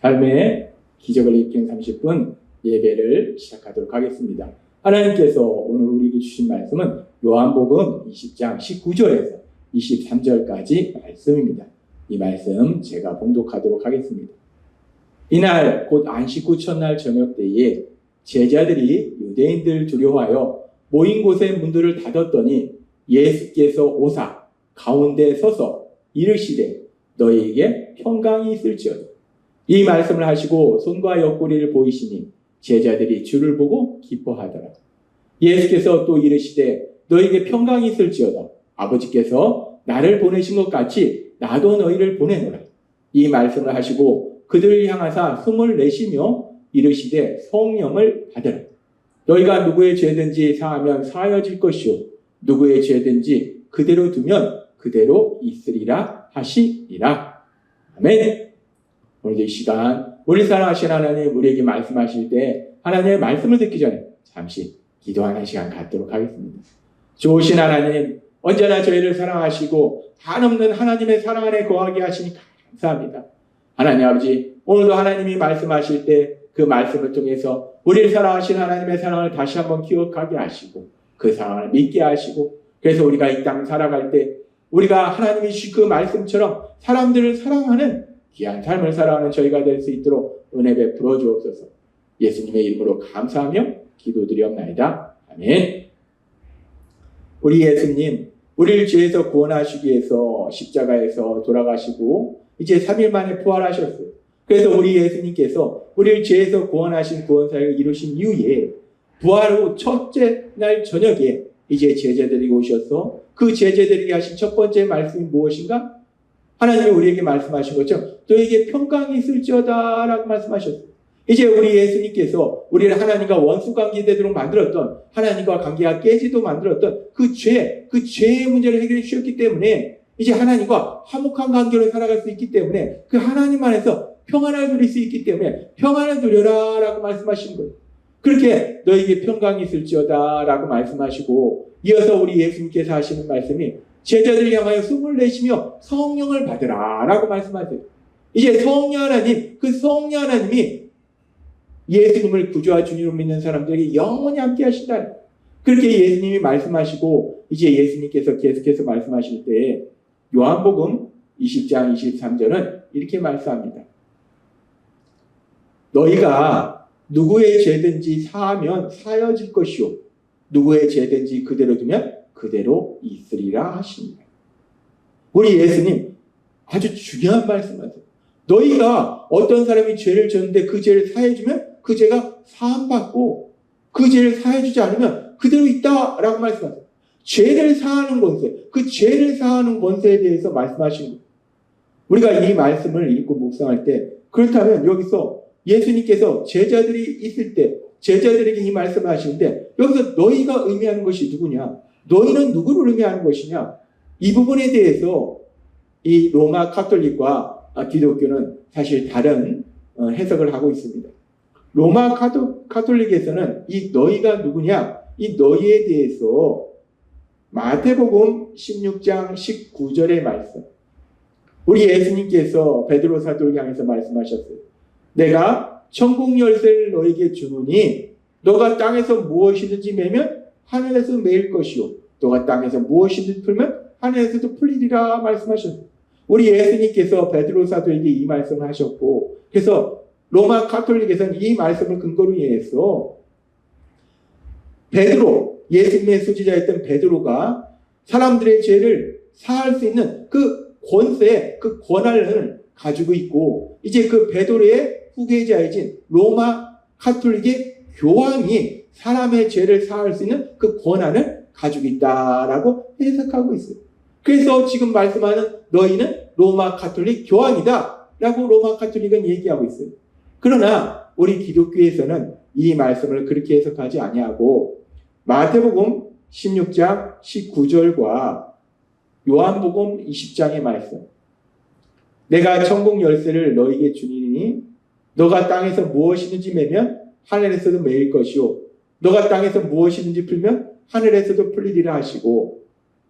삶의 기적을 일으키는 30분 예배를 시작하도록 하겠습니다. 하나님께서 오늘 우리에게 주신 말씀은 요한복음 20장 19절에서 23절까지 말씀입니다. 이 말씀 제가 봉독하도록 하겠습니다. 이날 곧 안식 후 첫날 저녁 때에 제자들이 유대인들 두려워하여 모인 곳의 문들을 닫았더니 예수께서 오사 가운데 서서 이르시되 너희에게 평강이 있을지어다. 이 말씀을 하시고 손과 옆구리를 보이시니 제자들이 주를 보고 기뻐하더라. 예수께서 또 이르시되 너희에게 평강이 있을지어다. 아버지께서 나를 보내신 것 같이 나도 너희를 보내노라. 이 말씀을 하시고 그들을 향하사 숨을 내쉬며 이르시되 성령을 받으라. 너희가 누구의 죄든지 사하면 사하여질 것이요 누구의 죄든지 그대로 두면 그대로 있으리라 하시니라. 아멘. 오늘 이 시간 우리 사랑하신 하나님 우리에게 말씀하실 때 하나님의 말씀을 듣기 전에 잠시 기도하는 시간 갖도록 하겠습니다. 좋으신 하나님, 언제나 저희를 사랑하시고 한없는 하나님의 사랑 안에 거하게 하시니 감사합니다. 하나님 아버지, 오늘도 하나님이 말씀하실 때 그 말씀을 통해서 우리를 사랑하신 하나님의 사랑을 다시 한번 기억하게 하시고 그 사랑을 믿게 하시고, 그래서 우리가 이 땅 살아갈 때 우리가 하나님이 주신 그 말씀처럼 사람들을 사랑하는 귀한 삶을 살아가는 저희가 될 수 있도록 은혜 베풀어 주옵소서. 예수님의 이름으로 감사하며 기도드리옵나이다. 아멘. 우리 예수님, 우리를 죄에서 구원하시기 위해서 십자가에서 돌아가시고 이제 3일 만에 부활하셨어요. 그래서 우리 예수님께서 우리를 죄에서 구원하신 구원사역을 이루신 이후에 부활 후 첫째 날 저녁에 이제 제자들이 오셔서 그 제자들에게 하신 첫 번째 말씀이 무엇인가? 하나님이 우리에게 말씀하신 것처럼 너에게 평강이 있을지어다 라고 말씀하셨어요. 이제 우리 예수님께서 우리를 하나님과 원수 관계되도록 만들었던, 하나님과 관계가 깨지도록 만들었던 그 죄의 문제를 해결해 주셨기 때문에 이제 하나님과 화목한 관계로 살아갈 수 있기 때문에 그 하나님 안에서 평안을 누릴 수 있기 때문에 평안을 누려라 라고 말씀하신 거예요. 그렇게 너에게 평강이 있을지어다 라고 말씀하시고, 이어서 우리 예수님께서 하시는 말씀이 제자들을 향하여 숨을 내쉬며 성령을 받으라 라고 말씀하세요. 이제 성령 하나님, 그 성령 하나님이 예수님을 구주와 주님으로 믿는 사람들에게 영원히 함께 하신다. 그렇게 예수님이 말씀하시고 이제 예수님께서 계속해서 말씀하실 때 요한복음 20장 23절은 이렇게 말씀합니다. 너희가 누구의 죄든지 사하면 사여질 것이요 누구의 죄든지 그대로 두면 그대로 있으리라 하십니다. 우리 예수님 아주 중요한 말씀하세요. 너희가 어떤 사람이 죄를 졌는데 그 죄를 사해주면 그 죄가 사함받고 그 죄를 사해주지 않으면 그대로 있다라고 말씀하세요. 죄를 사하는 권세, 그 죄를 사하는 권세에 대해서 말씀하시는 거예요. 우리가 이 말씀을 읽고 묵상할 때, 그렇다면 여기서 예수님께서 제자들이 있을 때 제자들에게 이 말씀을 하시는데 여기서 너희가 의미하는 것이 누구냐? 너희는 누구를 의미하는 것이냐? 이 부분에 대해서 이 로마 카톨릭과 기독교는 사실 다른 해석을 하고 있습니다. 로마 카톨릭에서는 이 너희가 누구냐? 이 너희에 대해서 마태복음 16장 19절의 말씀, 우리 예수님께서 베드로 사도를 향해서 말씀하셨어요. 내가 천국 열쇠를 너에게 주노니 너가 땅에서 무엇이든지 매면 하늘에서 매일 것이요 너가 땅에서 무엇이든지 풀면 하늘에서도 풀리리라 말씀하셨어요. 우리 예수님께서 베드로 사도에게 이 말씀을 하셨고, 그래서 로마 카톨릭에서는 이 말씀을 근거로 해서 베드로, 예수님의 수지자였던 베드로가 사람들의 죄를 사할 수 있는 그 권세, 그 권한을 가지고 있고, 이제 그 베드로의 후계자이신 로마 카톨릭의 교황이 사람의 죄를 사할 수 있는 그 권한을 가지고 있다라고 해석하고 있어요. 그래서 지금 말씀하는 너희는 로마 카톨릭 교황이다 라고 로마 카톨릭은 얘기하고 있어요. 그러나 우리 기독교에서는 이 말씀을 그렇게 해석하지 아니하고 마태복음 16장 19절과 요한복음 20장의 말씀, 내가 천국 열쇠를 너에게 주니니 너가 땅에서 무엇이든지 매면 하늘에서도 매일 것이요 너가 땅에서 무엇이든지 풀면 하늘에서도 풀리리라 하시고,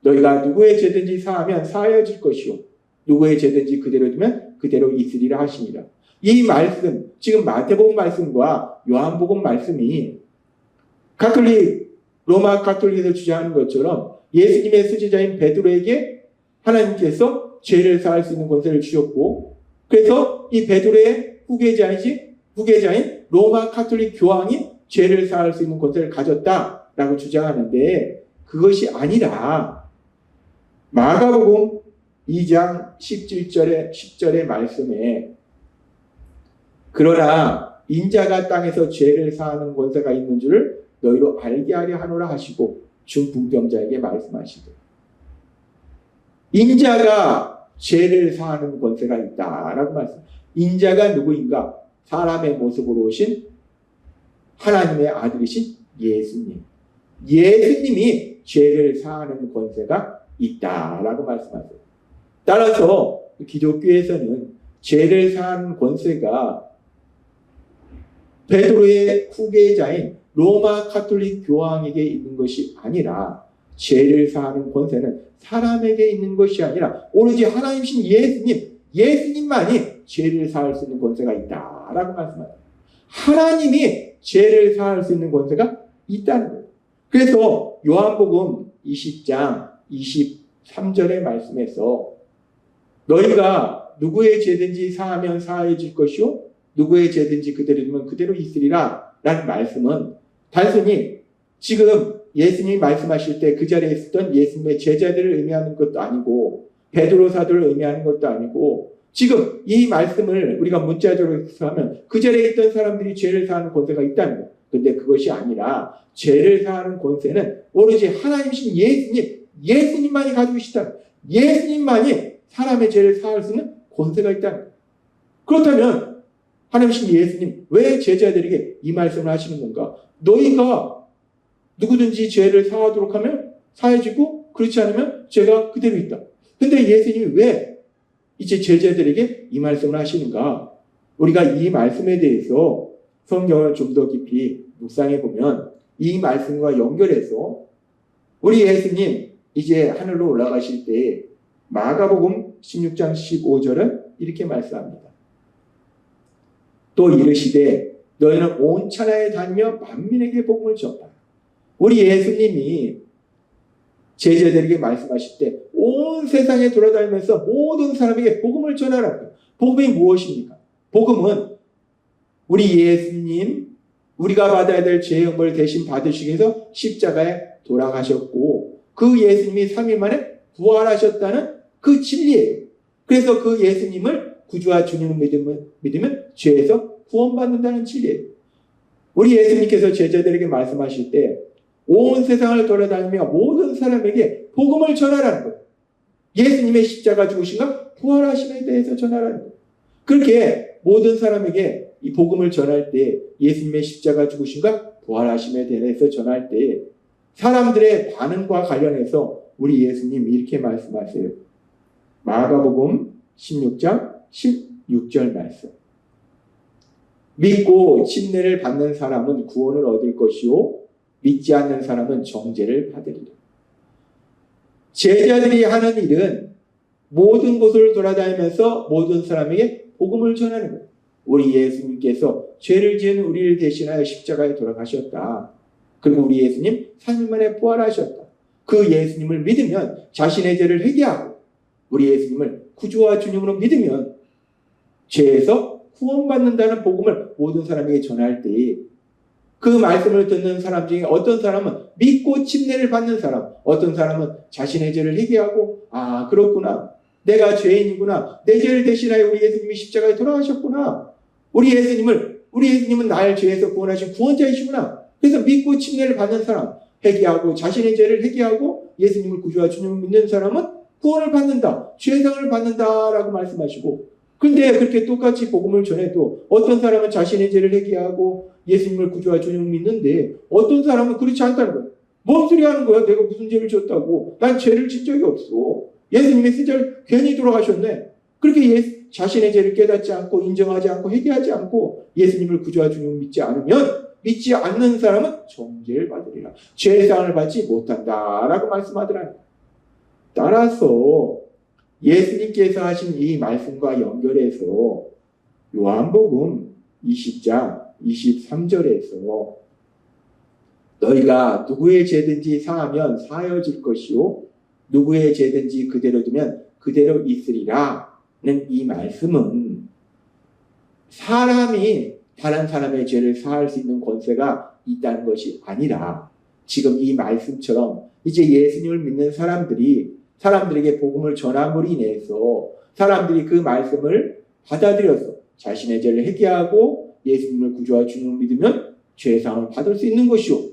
너희가 누구의 죄든지 사하면 사하여질 것이요 누구의 죄든지 그대로 두면 그대로 있으리라 하시니라. 이 말씀, 지금 마태복음 말씀과 요한복음 말씀이 로마 가톨릭에서 주장하는 것처럼 예수님의 수제자인 베드로에게 하나님께서 죄를 사할 수 있는 권세를 주셨고, 그래서 이 베드로의 후계자인 로마 가톨릭 교황이 죄를 사할 수 있는 권세를 가졌다라고 주장하는데, 그것이 아니라 마가복음 2장 10절의 말씀에 그러나 인자가 땅에서 죄를 사하는 권세가 있는 줄을 너희로 알게 하려 하노라 하시고 중풍병자에게 말씀하시되, 인자가 죄를 사하는 권세가 있다라고 말씀. 인자가 누구인가? 사람의 모습으로 오신 하나님의 아들이신 예수님. 예수님이 죄를 사하는 권세가 있다라고 말씀하세요. 따라서 기독교에서는 죄를 사하는 권세가 베드로의 후계자인 로마 가톨릭 교황에게 있는 것이 아니라, 죄를 사하는 권세는 사람에게 있는 것이 아니라 오로지 하나님이신 예수님만이 죄를 사할 수 있는 권세가 있다라고 말씀합니다. 하나님이 죄를 사할 수 있는 권세가 있다는 거예요. 그래서 요한복음 20장 23절의 말씀에서 너희가 누구의 죄든지 사하면 사해질 것이요 누구의 죄든지 그대로 두면 그대로 있으리라 라는 말씀은 단순히 지금 예수님이 말씀하실 때 그 자리에 있었던 예수님의 제자들을 의미하는 것도 아니고 베드로 사도를 의미하는 것도 아니고, 지금 이 말씀을 우리가 문자적으로 하면 그 자리에 있던 사람들이 죄를 사하는 권세가 있다는 거예요. 근데 그것이 아니라 죄를 사하는 권세는 오로지 하나님이신 예수님만이 가지고 계시다는 거예요. 예수님만이 사람의 죄를 사할 수 있는 권세가 있다는 거예요. 그렇다면 하나님이신 예수님 왜 제자들에게 이 말씀을 하시는 건가? 너희가 누구든지 죄를 사하도록 하면 사해지고 그렇지 않으면 죄가 그대로 있다. 근데 예수님이 왜 이제 제자들에게 이 말씀을 하시는가? 우리가 이 말씀에 대해서 성경을 좀 더 깊이 묵상해 보면 이 말씀과 연결해서 우리 예수님 이제 하늘로 올라가실 때 마가복음 16장 15절은 이렇게 말씀합니다. 또 이르시되 너희는 온 천하에 다니며 만민에게 복음을 전하라. 우리 예수님이 제자들에게 말씀하실 때 온 세상에 돌아다니면서 모든 사람에게 복음을 전하라. 복음이 무엇입니까? 복음은 우리 예수님, 우리가 받아야 될 죄응을 대신 받으시기 위해서 십자가에 돌아가셨고 그 예수님이 3일 만에 부활하셨다는 그 진리예요. 그래서 그 예수님을 구주와 주님을 믿으면 죄에서 구원받는다는 진리예요. 우리 예수님께서 제자들에게 말씀하실 때 온 세상을 돌아다니며 모든 사람에게 복음을 전하라는 거예요. 예수님의 십자가 죽으심과 부활하심에 대해서 전하라는 거예요. 그렇게 모든 사람에게 이 복음을 전할 때, 예수님의 십자가 죽으심과 부활하심에 대해서 전할 때 사람들의 반응과 관련해서 우리 예수님이 이렇게 말씀하세요. 마가복음 16장 16절 말씀. 믿고 침례를 받는 사람은 구원을 얻을 것이요 믿지 않는 사람은 정죄를 받으리라. 제자들이 하는 일은 모든 곳을 돌아다니면서 모든 사람에게 복음을 전하는 거예요. 우리 예수님께서 죄를 지은 우리를 대신하여 십자가에 돌아가셨다. 그리고 우리 예수님 3일 만에 부활하셨다. 그 예수님을 믿으면 자신의 죄를 회개하고 우리 예수님을 구주와 주님으로 믿으면 죄에서 구원받는다는 복음을 모든 사람에게 전할 때 그 말씀을 듣는 사람 중에 어떤 사람은 믿고 침례를 받는 사람, 어떤 사람은 자신의 죄를 회개하고 아 그렇구나, 내가 죄인이구나, 내 죄를 대신하여 우리 예수님이 십자가에 돌아가셨구나, 우리 예수님은 나를 죄에서 구원하신 구원자이시구나. 그래서 믿고 침례를 받는 사람, 회개하고 자신의 죄를 회개하고 예수님을 구주와 주님을 믿는 사람은 구원을 받는다, 죄상을 받는다라고 말씀하시고, 근데 그렇게 똑같이 복음을 전해도 어떤 사람은 자신의 죄를 회개하고 예수님을 구주와 주님을 믿는데 어떤 사람은 그렇지 않다는 거예요. 뭔 소리 하는 거야? 내가 무슨 죄를 졌다고? 난 죄를 진 적이 없어. 예수님의 십자가를 괜히 돌아가셨네. 그렇게 자신의 죄를 깨닫지 않고 인정하지 않고 회개하지 않고 예수님을 구주와 주님을 믿지 않으면 믿지 않는 사람은 정죄를 받으리라. 죄사함을 받지 못한다라고 말씀하더라고요. 따라서 예수님께서 하신 이 말씀과 연결해서 요한복음 20장 23절에서 너희가 누구의 죄든지 사하면 사하여질 것이요 누구의 죄든지 그대로 두면 그대로 있으리라는 이 말씀은 사람이 다른 사람의 죄를 사할 수 있는 권세가 있다는 것이 아니라 지금 이 말씀처럼 이제 예수님을 믿는 사람들에게 복음을 전함으로 인해서 사람들이 그 말씀을 받아들여서 자신의 죄를 회개하고 예수님을 구주와 주님을 믿으면 죄사함을 받을 수 있는 것이요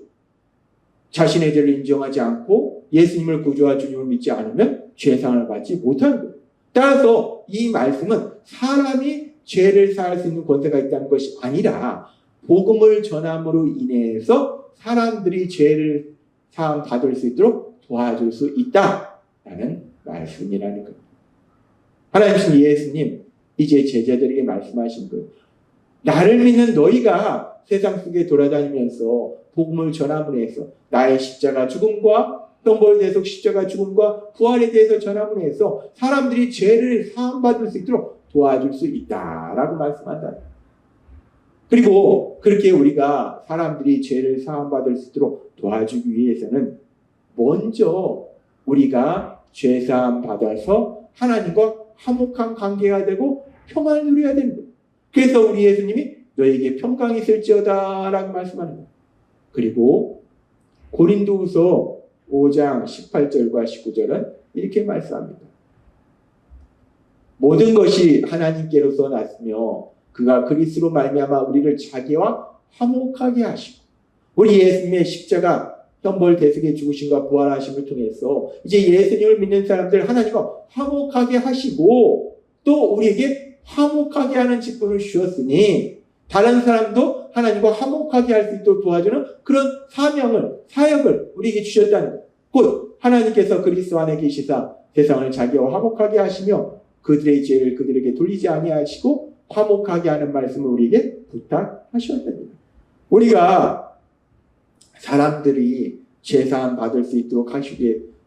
자신의 죄를 인정하지 않고 예수님을 구주와 주님을 믿지 않으면 죄사함을 받지 못하는 거예요. 따라서 이 말씀은 사람이 죄를 사할 수 있는 권세가 있다는 것이 아니라 복음을 전함으로 인해서 사람들이 죄를 사함 받을 수 있도록 도와줄 수 있다라는 말씀이라는 거예요. 하나님이신 예수님 이제 제자들에게 말씀하신 거예요. 나를 믿는 너희가 세상 속에 돌아다니면서 복음을 전함으로 해서 나의 십자가 죽음과 형벌에 대해서 십자가 죽음과 부활에 대해서 전함으로 해서 사람들이 죄를 사함받을 수 있도록 도와줄 수 있다라고 말씀한다. 그리고 그렇게 우리가 사람들이 죄를 사함받을 수 있도록 도와주기 위해서는 먼저 우리가 죄사함 받아서 하나님과 화목한 관계가 되고 평안을 누려야 되는 거예요. 그래서 우리 예수님이 너에게 평강이 있을지어다 라고 말씀하는 거예요. 그리고 고린도후서 5장 18절과 19절은 이렇게 말씀합니다. 모든 것이 하나님께로서 났으며 그가 그리스도로 말미암아 우리를 자기와 화목하게 하시고 우리 예수님의 십자가 형벌 대속의 죽으심과 부활하심을 통해서 이제 예수님을 믿는 사람들 하나님과 화목하게 하시고 또 우리에게 화목하게 하는 직분을 주셨으니 다른 사람도 하나님과 화목하게 할 수 있도록 도와주는 그런 사역을 우리에게 주셨다는 것. 곧 하나님께서 그리스도 안에 계시사 세상을 자기와 화목하게 하시며 그들의 죄를 그들에게 돌리지 아니하시고 화목하게 하는 말씀을 우리에게 부탁하셨답니다. 우리가 사람들이 죄사함 받을 수 있도록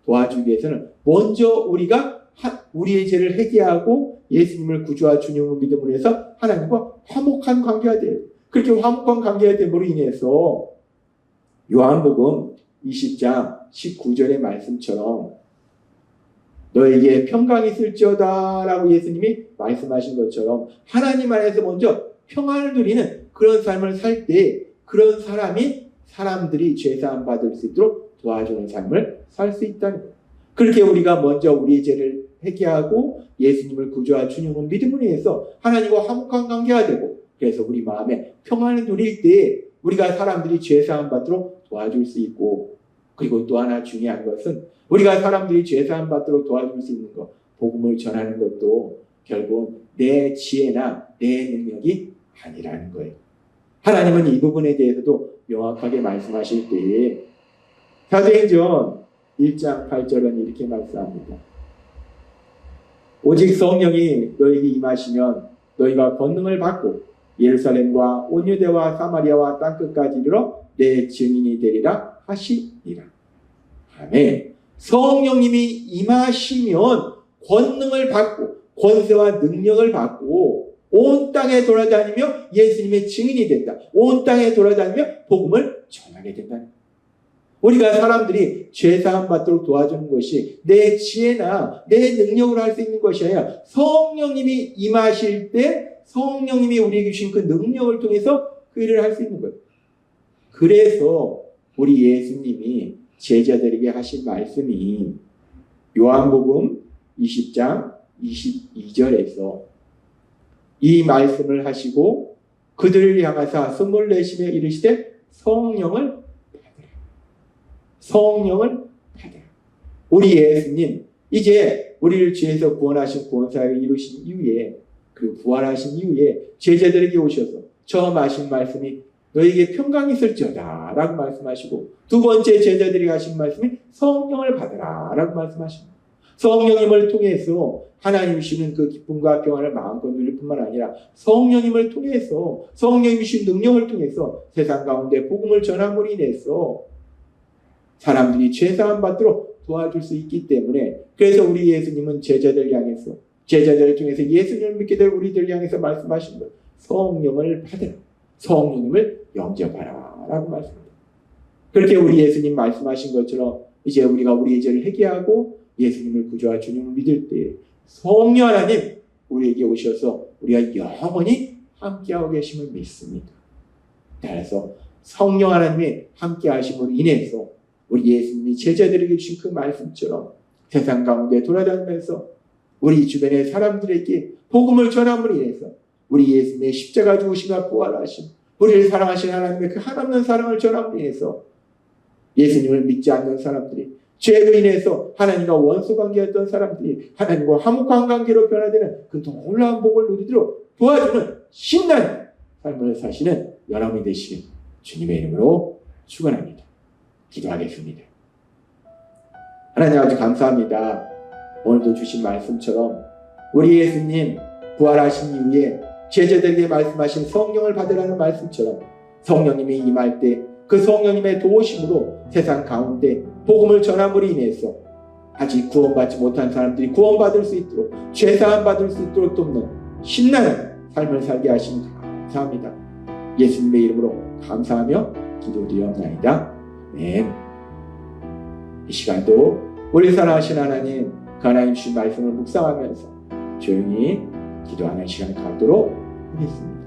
도와주기 위해서는 먼저 우리가 우리의 죄를 회개하고 예수님을 구주와 주님을 믿음으로 해서 하나님과 화목한 관계가 돼요. 그렇게 화목한 관계가 됨으로 인해서 요한복음 20장 19절의 말씀처럼 너에게 평강이 있을지어다 라고 예수님이 말씀하신 것처럼 하나님 안에서 먼저 평안을 누리는 그런 삶을 살 때 그런 사람들이 죄사함 받을 수 있도록 도와주는 삶을 살 수 있다는 거예요. 그렇게 우리가 먼저 우리의 죄를 회개하고 예수님을 구주와 주님을 믿음으로 해서 하나님과 화목한 관계가 되고 그래서 우리 마음에 평안을 누릴 때 우리가 사람들이 죄사함 받도록 도와줄 수 있고 그리고 또 하나 중요한 것은 우리가 사람들이 죄사함 받도록 도와줄 수 있는 것 복음을 전하는 것도 결국 내 지혜나 내 능력이 아니라는 거예요. 하나님은 이 부분에 대해서도 명확하게 말씀하실 때에 사도행전 1장 8절은 이렇게 말씀합니다. 오직 성령이 너에게 임하시면 너희가 권능을 받고 예루살렘과 온 유대와 사마리아와 땅끝까지 이르러 내 증인이 되리라 하시니라. 아멘. 성령님이 임하시면 권능을 받고 권세와 능력을 받고 온 땅에 돌아다니며 예수님의 증인이 된다. 온 땅에 돌아다니며 복음을 전하게 된다. 우리가 사람들이 죄사함 받도록 도와주는 것이 내 지혜나 내 능력으로 할 수 있는 것이 아니라 성령님이 임하실 때 성령님이 우리에게 주신 그 능력을 통해서 그 일을 할 수 있는 거예요. 그래서 우리 예수님이 제자들에게 하신 말씀이 요한복음 20장 22절에서 이 말씀을 하시고 그들을 향하사 숨을 내쉬며 이르시되 성령을 받으라. 우리 예수님 이제 우리를 죄에서 구원하신 구원사역을 이루신 이후에 그 부활하신 이후에 제자들에게 오셔서 처음 하신 말씀이 너에게 평강이 있을지어다 라고 말씀하시고 두 번째 제자들이 하신 말씀이 성령을 받으라 라고 말씀하십니다. 성령님을 통해서 하나님이 주시는 그 기쁨과 평안을 마음껏 누릴 뿐만 아니라 성령님을 통해서 성령님이 주신 능력을 통해서 세상 가운데 복음을 전함으로 인해서 사람들이 죄사함 받도록 도와줄 수 있기 때문에 그래서 우리 예수님은 제자들을 향해서 제자들을 통해서 예수님을 믿게 될 우리들을 향해서 말씀하신 거예요. 성령을 받으라. 성령님을 영접하라 라고 말씀합니다. 그렇게 우리 예수님 말씀하신 것처럼 이제 우리가 우리의 죄를 회개하고 예수님을 구주와 주님을 믿을 때 성령 하나님 우리에게 오셔서 우리가 영원히 함께하고 계심을 믿습니다. 따라서 성령 하나님의 함께하심으로 인해서 우리 예수님이 제자들에게 주신 그 말씀처럼 세상 가운데 돌아다니면서 우리 주변의 사람들에게 복음을 전함으로 인해서 우리 예수님의 십자가 죽으심과 부활하심, 우리를 사랑하신 하나님의 그 한없는 사랑을 전함으로 인해서 예수님을 믿지 않는 사람들이, 죄로 인해서 하나님과 원수관계였던 사람들이 하나님과 화목한 관계로 변화되는 그 놀라운 복을 누리도록 도와주는 신나는 삶을 사시는 여러분이 되시길 주님의 이름으로 축원합니다. 기도하겠습니다. 하나님 아버지 감사합니다. 오늘도 주신 말씀처럼 우리 예수님 부활하신 이후에 제자들에게 말씀하신 성령을 받으라는 말씀처럼 성령님이 임할 때 그 성령님의 도우심으로 세상 가운데 복음을 전함으로 인해서 아직 구원받지 못한 사람들이 구원받을 수 있도록 죄사함 받을 수 있도록 돕는 신나는 삶을 살게 하시니 감사합니다. 예수님의 이름으로 감사하며 기도드리옵나이다. 아멘. 이 시간도 우리 사랑하신 하나님, 그 하나님 주신 말씀을 묵상하면서 조용히 기도하는 시간을 갖도록 하겠습니다.